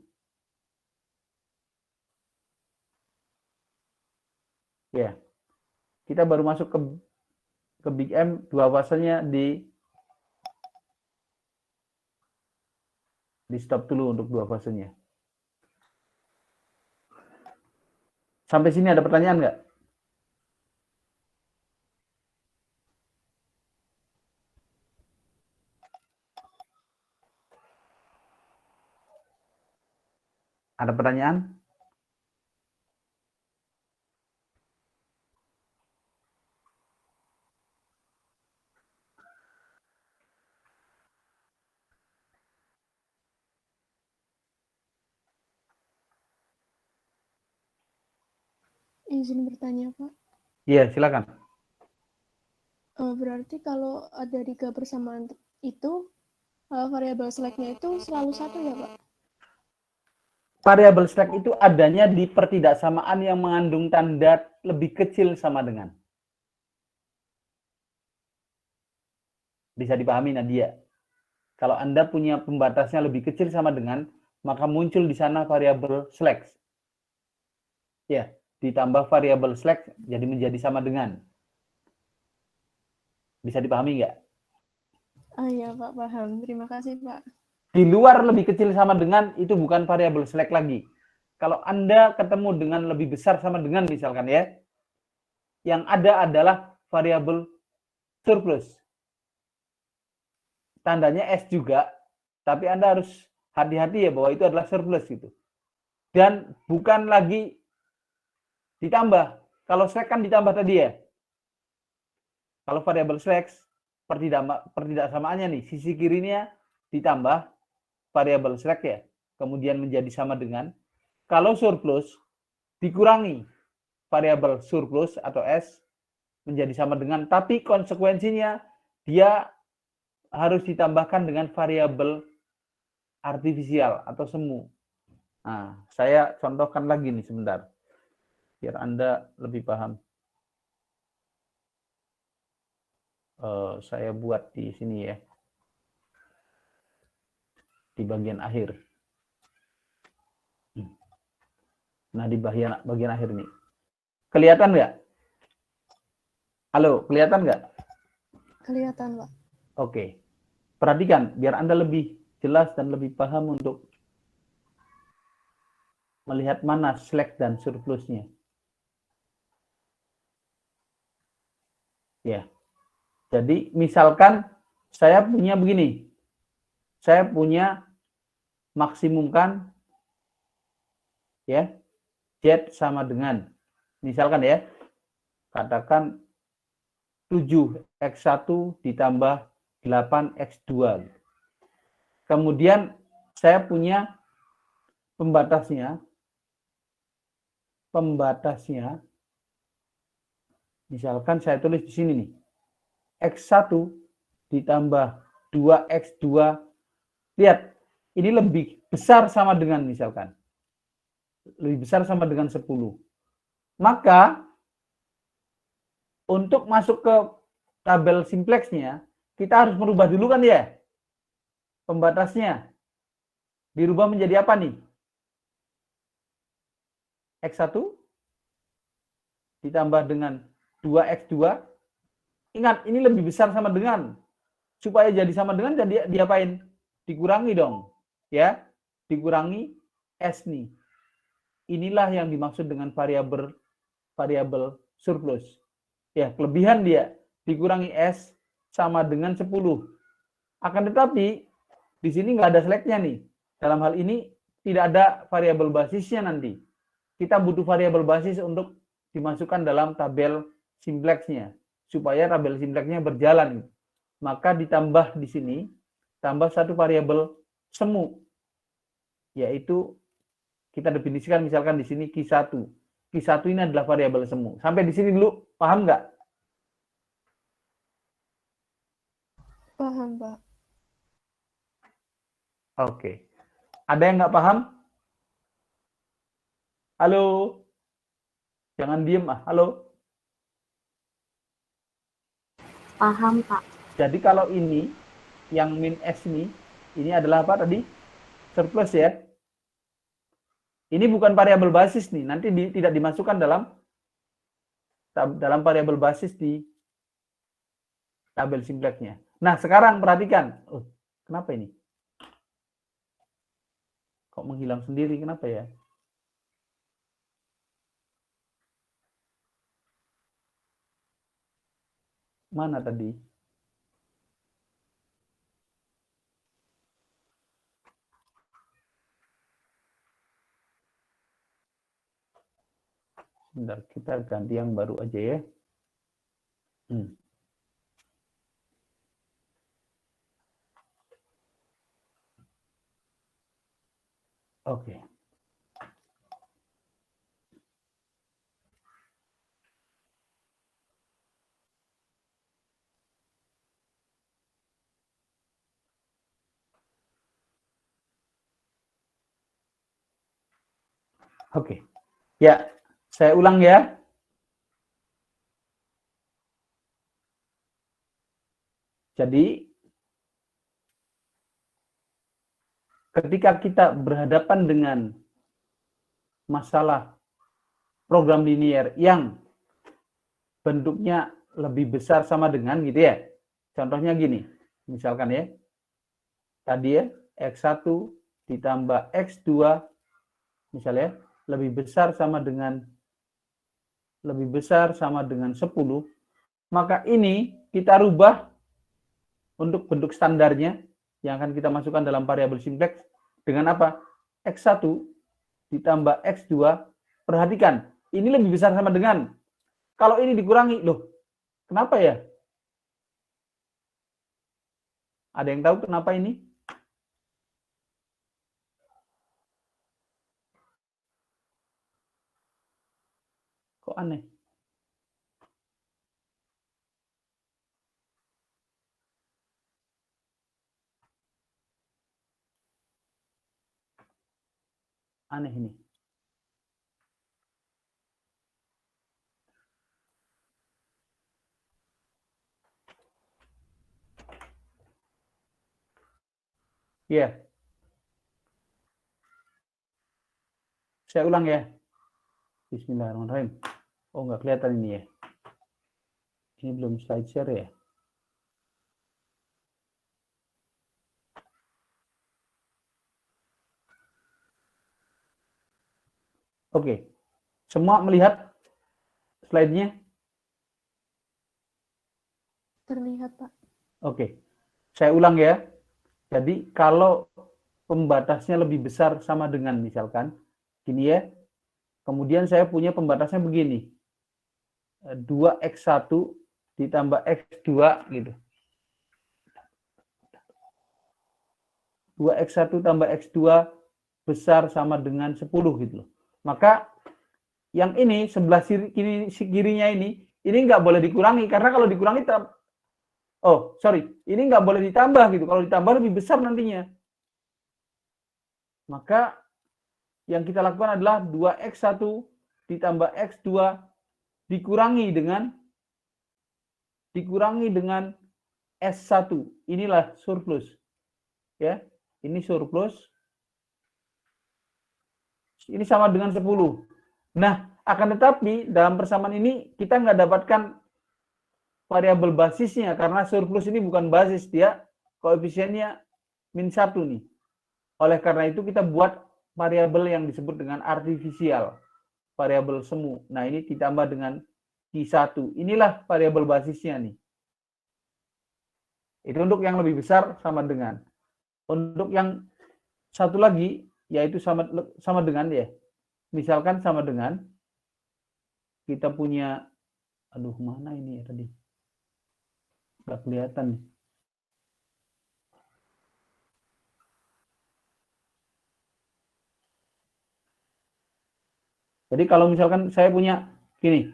Ya, kita baru masuk ke Big M, 2 fasenya di stop dulu untuk 2 fasenya. Sampai sini ada pertanyaan nggak? Ada pertanyaan? Izin bertanya, Pak. Iya, silakan. Berarti kalau ada 3 persamaan itu, variabel select-nya itu selalu 1 ya, Pak? Variabel select itu adanya di pertidaksamaan yang mengandung tanda lebih kecil sama dengan. Bisa dipahami, Nadia? Kalau Anda punya pembatasnya lebih kecil sama dengan, maka muncul di sana variabel select. Ya, ditambah variabel select jadi menjadi sama dengan. Bisa dipahami nggak? Iya, Pak, paham. Terima kasih, Pak. Di luar lebih kecil sama dengan itu bukan variabel select lagi. Kalau Anda ketemu dengan lebih besar sama dengan misalkan ya, yang ada adalah variabel surplus. Tandanya S juga, tapi Anda harus hati-hati ya bahwa itu adalah surplus gitu. Dan bukan lagi ditambah. Kalau select kan ditambah tadi ya. Kalau variabel slack, pertidaksamaannya nih, sisi kirinya ditambah variabel slack ya, kemudian menjadi sama dengan, kalau surplus dikurangi variabel surplus atau S menjadi sama dengan, tapi konsekuensinya dia harus ditambahkan dengan variabel artifisial atau semu. Nah, saya contohkan lagi nih sebentar, biar Anda lebih paham. Saya buat di sini ya, di bagian akhir. Nah, di bagian akhir nih. Kelihatan nggak? Halo, kelihatan nggak? Kelihatan, Pak. Oke. Perhatikan, biar Anda lebih jelas dan lebih paham untuk melihat mana slack dan surplusnya. Ya. Jadi, misalkan saya punya begini. Saya punya maksimumkan ya, Z sama dengan, misalkan ya, katakan 7x1 ditambah 8x2. Kemudian saya punya pembatasnya, misalkan saya tulis di sini nih, x1 ditambah 2x2, lihat, ini lebih besar sama dengan misalkan, lebih besar sama dengan 10. Maka, untuk masuk ke tabel simplexnya, kita harus merubah dulu kan ya, pembatasnya. Dirubah menjadi apa nih? X1 ditambah dengan 2x2. Ingat, ini lebih besar sama dengan. Supaya jadi sama dengan, jadi diapain? Dikurangi dong. Ya, dikurangi S nih. Inilah yang dimaksud dengan variabel surplus. Ya, kelebihan dia dikurangi S sama dengan 10. Akan tetapi, di sini nggak ada slack-nya nih. Dalam hal ini, tidak ada variabel basisnya nanti. Kita butuh variabel basis untuk dimasukkan dalam tabel simplex-nya. Supaya tabel simplex-nya berjalan. Maka ditambah di sini, tambah satu variabel semu. Yaitu, kita definisikan misalkan di sini Q1. Q1 ini adalah variabel semu. Sampai di sini dulu, paham nggak? Paham, Pak. Oke. Ada yang nggak paham? Halo? Jangan diem ah. Halo? Paham, Pak. Jadi kalau ini, yang min S ini adalah apa tadi? Surplus ya. Ini bukan variabel basis nih. Nanti tidak dimasukkan dalam variabel basis di tabel simplex-nya. Nah, sekarang perhatikan. Oh, kenapa ini? Kok menghilang sendiri? Kenapa ya? Mana tadi? Bentar, kita ganti yang baru aja ya. Oke. Oke. Ya, saya ulang ya. Jadi, ketika kita berhadapan dengan masalah program linier yang bentuknya lebih besar sama dengan gitu ya. Contohnya gini, misalkan ya. Tadi ya, X1 ditambah X2 misalnya lebih besar sama dengan 10, maka ini kita rubah untuk bentuk standarnya yang akan kita masukkan dalam variabel simplex dengan apa? X1 ditambah X2, perhatikan, ini lebih besar sama dengan, kalau ini dikurangi, loh, kenapa ya? Ada yang tahu kenapa ini? Kok aneh? Aneh ini. Ya, saya ulang ya. Bismillahirrahmanirrahim. Oh, nggak kelihatan ini ya. Ini belum slide share ya. Oke. Semua melihat slide-nya? Terlihat, Pak. Oke. Saya ulang ya. Jadi kalau pembatasnya lebih besar sama dengan misalkan gini ya. Kemudian saya punya pembatasnya begini. 2x1 ditambah x2 gitu. 2x1 tambah x2 besar sama dengan 10 gitu loh. Maka yang ini sebelah kirinya ini nggak boleh dikurangi karena kalau dikurangi ini nggak boleh ditambah gitu. Kalau ditambah lebih besar nantinya. Maka yang kita lakukan adalah 2x1 ditambah x2 dikurangi dengan S1. Inilah surplus. Ya, ini surplus. Ini sama dengan 10. Nah, akan tetapi dalam persamaan ini kita nggak dapatkan variabel basisnya karena surplus ini bukan basis, dia koefisiennya -1 nih. Oleh karena itu kita buat variabel yang disebut dengan artifisial, variabel semu. Nah, ini ditambah dengan Q1. Inilah variabel basisnya nih. Itu untuk yang lebih besar sama dengan. Untuk yang satu lagi yaitu sama dengan ya. Misalkan sama dengan kita punya mana ini ya tadi? Nggak kelihatan nih. Jadi kalau misalkan saya punya gini,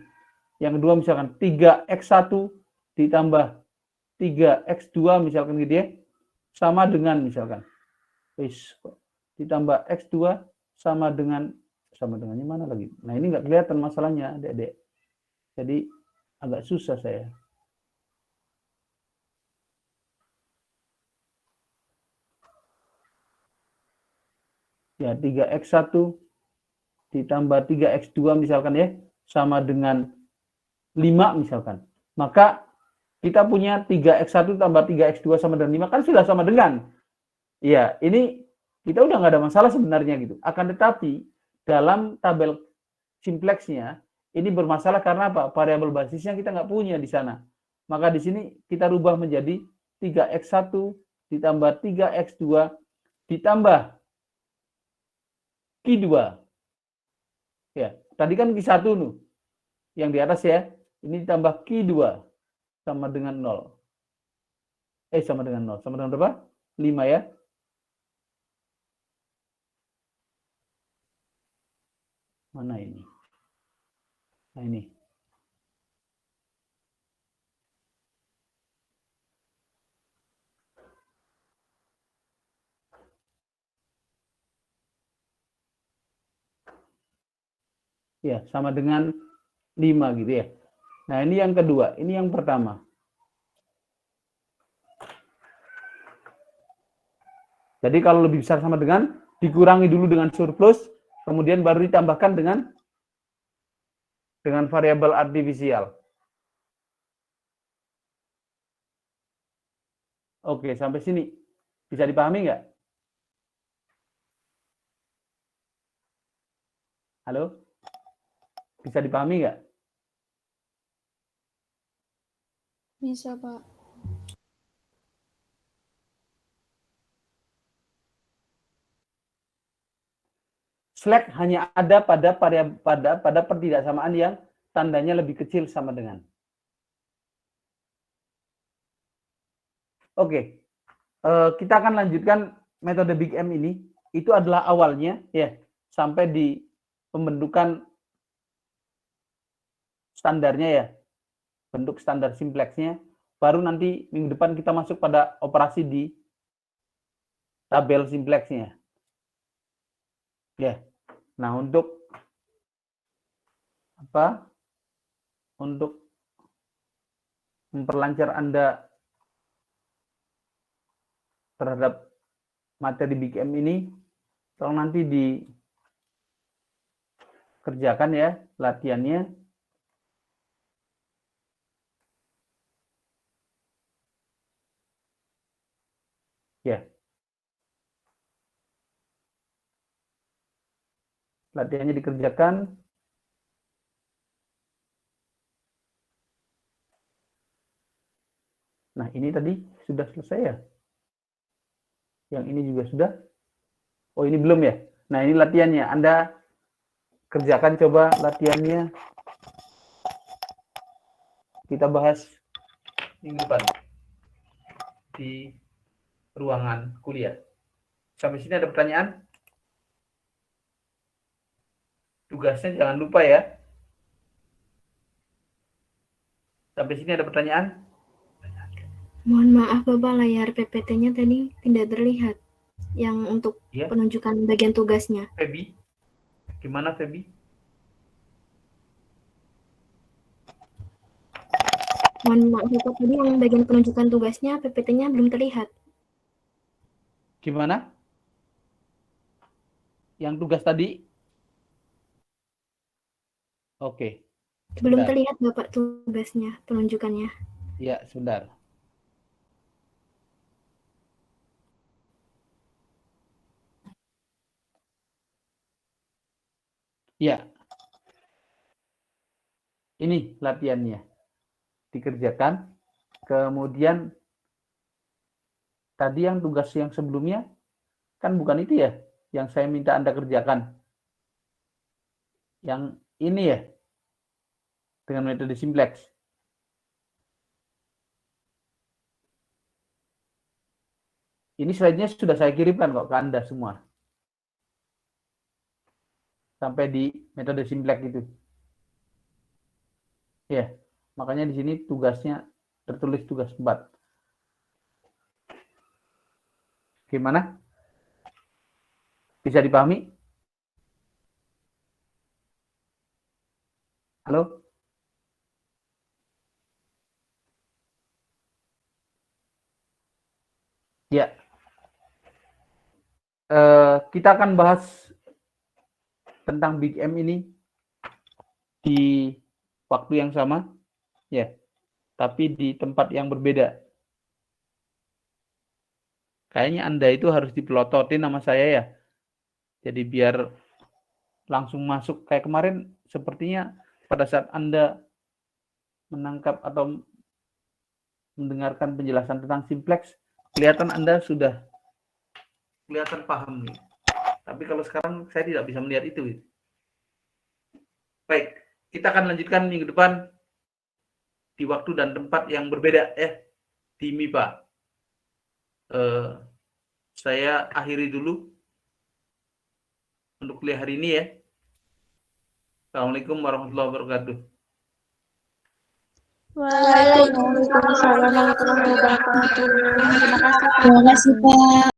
yang kedua misalkan 3x1 ditambah 3x2 misalkan gitu ya, sama dengan misalkan ditambah x2 sama dengannya mana lagi? Nah, ini nggak kelihatan masalahnya, Adik-adik. Jadi agak susah saya. Ya, 3x1 ditambah 3x2 misalkan ya, sama dengan 5 misalkan. Maka kita punya 3x1 tambah 3x2 sama dengan 5 kan sudah sama dengan. Ya, ini kita udah nggak ada masalah sebenarnya gitu. Akan tetapi dalam tabel simplexnya ini bermasalah karena apa? Variabel basisnya kita nggak punya di sana. Maka di sini kita rubah menjadi 3x1 ditambah 3x2 ditambah Q2. Ya, tadi kan Q1 nih. Yang di atas ya. Ini ditambah Q2 sama dengan 0. Sama dengan 0. Sama dengan berapa? 5 ya. Mana ini? Nah, ini. Ya, sama dengan 5 gitu ya. Nah, ini yang kedua. Ini yang pertama. Jadi kalau lebih besar sama dengan, dikurangi dulu dengan surplus, kemudian baru ditambahkan dengan variabel artifisial. Oke, sampai sini. Bisa dipahami nggak? Halo? Bisa dipahami nggak? Bisa, Pak. Slack hanya ada pada pertidaksamaan yang tandanya lebih kecil sama dengan. Oke. kita akan lanjutkan metode Big M ini. Itu adalah awalnya ya, sampai di pembentukan standarnya ya, bentuk standar simplexnya. Baru nanti minggu depan kita masuk pada operasi di tabel simplexnya. Ya. Nah, untuk apa? Untuk memperlancar Anda terhadap materi Big M ini, tolong nanti dikerjakan ya latihannya. Ya. Latihannya dikerjakan. Nah, ini tadi sudah selesai ya. Yang ini juga sudah. Oh, ini belum ya. Nah, ini latihannya. Anda kerjakan coba latihannya. Kita bahas minggu depan di ruangan kuliah. Sampai sini ada pertanyaan? Tugasnya jangan lupa ya. Sampai sini ada pertanyaan? Mohon maaf Bapak, layar PPT-nya tadi tidak terlihat. Yang untuk Ya. penunjukan bagian tugasnya. Febi? Gimana Febi? Mohon maaf Bapak, tadi yang bagian penunjukan tugasnya PPT-nya belum terlihat. Gimana? Yang tugas tadi? Oke. Belum Sebentar. terlihat Bapak tugasnya, penunjukannya. Ya, sebentar. Ya. Ini latihannya. Dikerjakan. Kemudian tadi yang tugas yang sebelumnya kan bukan itu ya yang saya minta Anda kerjakan. Yang ini ya. Dengan metode simplex. Ini slide-nya sudah saya kirimkan kok ke Anda semua. Sampai di metode simplex itu. Ya, makanya di sini tugasnya tertulis tugas 4. Gimana? Bisa dipahami? Halo? Ya. Kita akan bahas tentang Big M ini di waktu yang sama, ya, tapi di tempat yang berbeda. Kayaknya Anda itu harus dipelototin sama saya ya. Jadi biar langsung masuk kayak kemarin, sepertinya pada saat Anda menangkap atau mendengarkan penjelasan tentang simplex, kelihatan Anda sudah kelihatan paham nih. Tapi kalau sekarang saya tidak bisa melihat itu. Baik, kita akan lanjutkan minggu depan di waktu dan tempat yang berbeda ya di MIPA. Saya akhiri dulu untuk kuliah hari ini ya. Assalamualaikum warahmatullahi wabarakatuh. Waalaikumsalam warahmatullahi wabarakatuh. Terima kasih Pak. Terima kasih Pak.